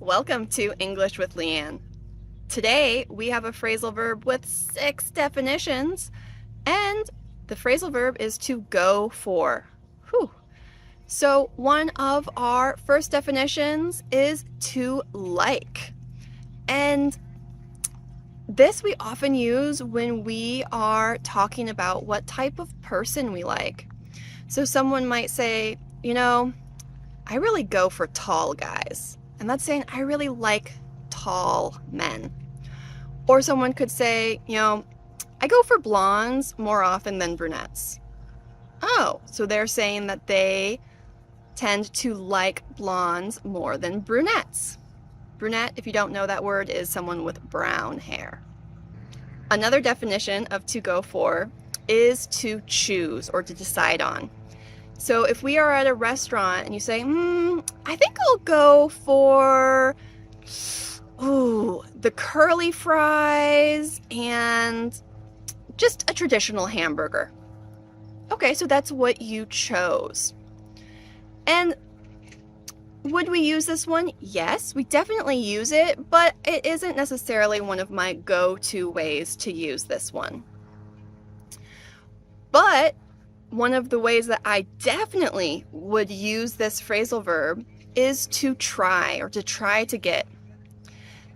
Welcome to English with Leanne. Today we have a phrasal verb with 6 definitions, and the phrasal verb is to go for. Whew. So one of our first definitions is to like. And this we often use when we are talking about what type of person we like. So someone might say, I really go for tall guys. And that's saying I really like tall men. Or someone could say, I go for blondes more often than brunettes. Oh, so they're saying that they tend to like blondes more than brunettes. Brunette, if you don't know that word, is someone with brown hair. Another definition of to go for is to choose or to decide on. So if we are at a restaurant and you say, I think I'll go for the curly fries and just a traditional hamburger. Okay, so that's what you chose. And would we use this one? Yes, we definitely use it, but it isn't necessarily one of my go-to ways to use this one. But one of the ways that I definitely would use this phrasal verb is to try or to try to get.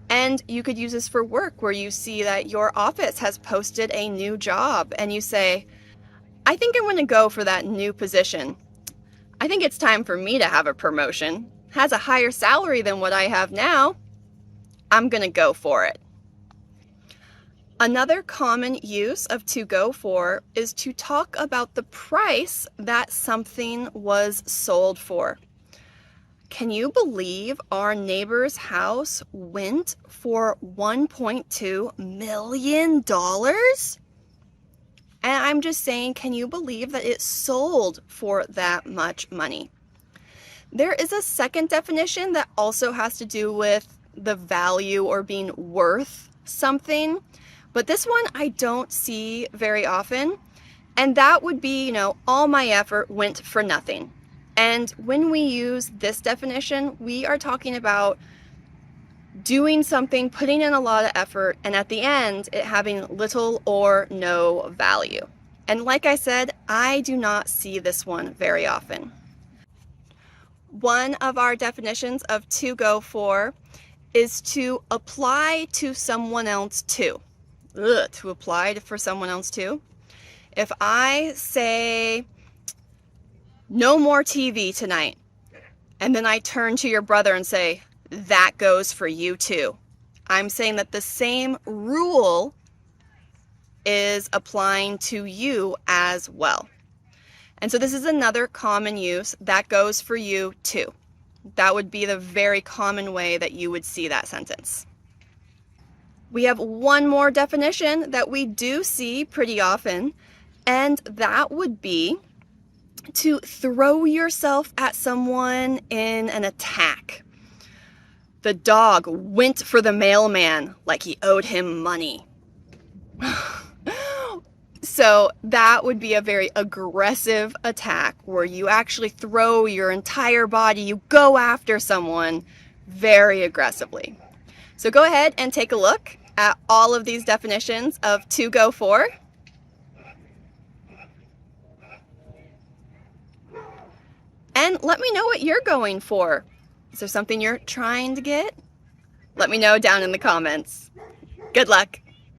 And you could use this for work where you see that your office has posted a new job and you say, I think I'm going to go for that new position. I think it's time for me to have a promotion. It has a higher salary than what I have now. I'm going to go for it. Another common use of to go for is to talk about the price that something was sold for. Can you believe our neighbor's house went for $1.2 million? And I'm just saying, can you believe that it sold for that much money? There is a second definition that also has to do with the value or being worth something. But this one I don't see very often, and that would be, all my effort went for nothing. And when we use this definition, we are talking about doing something, putting in a lot of effort, and at the end, it having little or no value. And like I said, I do not see this one very often. One of our definitions of to go for is to apply to someone else too. To apply for someone else too. If I say, no more TV tonight, and then I turn to your brother and say, that goes for you too. I'm saying that the same rule is applying to you as well. And so this is another common use, that goes for you too. That would be the very common way that you would see that sentence. We have one more definition that we do see pretty often, and that would be to throw yourself at someone in an attack. The dog went for the mailman like he owed him money. So that would be a very aggressive attack where you actually throw your entire body, you go after someone very aggressively. So go ahead and take a look at all of these definitions of to go for. And let me know what you're going for. Is there something you're trying to get? Let me know down in the comments. Good luck.